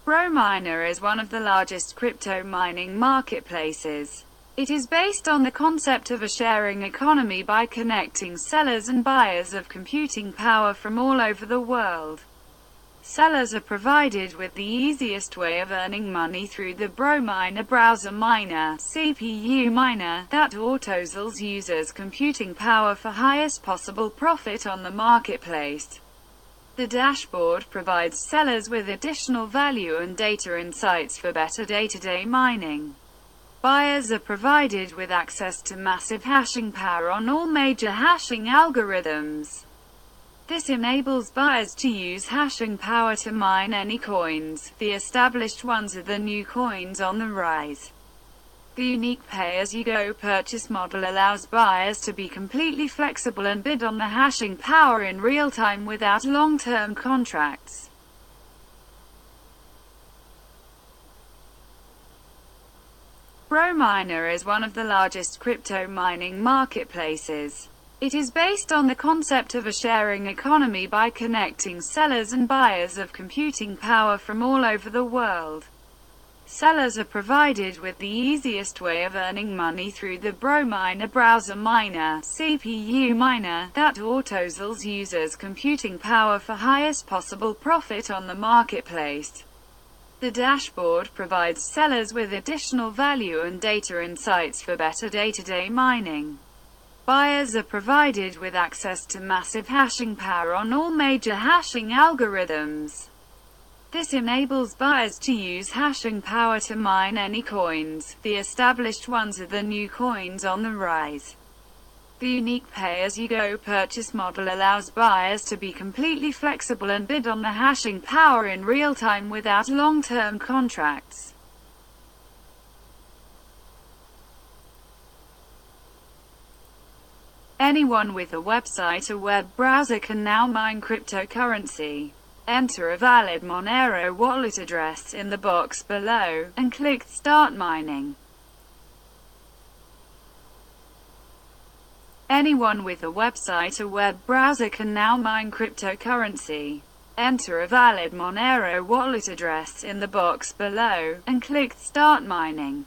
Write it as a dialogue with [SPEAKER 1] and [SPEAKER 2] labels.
[SPEAKER 1] BroMiner is one of the largest crypto mining marketplaces. It is based on the concept of a sharing economy by connecting sellers and buyers of computing power from all over the world. Sellers are provided with the easiest way of earning money through the BroMiner browser miner (CPU miner) that auto-sells users computing power for highest possible profit on the marketplace. The dashboard provides sellers with additional value and data insights for better day-to-day mining. Buyers are provided with access to massive hashing power on all major hashing algorithms. This enables buyers to use hashing power to mine any coins. The established ones are the new coins on the rise. The unique pay-as-you-go purchase model allows buyers to be completely flexible and bid on the hashing power in real time without long-term contracts. BroMiner is one of the largest crypto mining marketplaces. It is based on the concept of a sharing economy by connecting sellers and buyers of computing power from all over the world. Sellers are provided with the easiest way of earning money through the BroMiner browser miner (CPU miner) that auto-sells users computing power for highest possible profit on the marketplace. The dashboard provides sellers with additional value and data insights for better day-to-day mining. Buyers are provided with access to massive hashing power on all major hashing algorithms. This enables buyers to use hashing power to mine any coins. The established ones are the new coins on the rise. The unique pay-as-you-go purchase model allows buyers to be completely flexible and bid on the hashing power in real time without long-term contracts. Anyone with a website or web browser can now mine cryptocurrency. Enter a valid Monero wallet address in the box below, and click Start Mining. Anyone with a website or web browser can now mine cryptocurrency. Enter a valid Monero wallet address in the box below, and click Start Mining.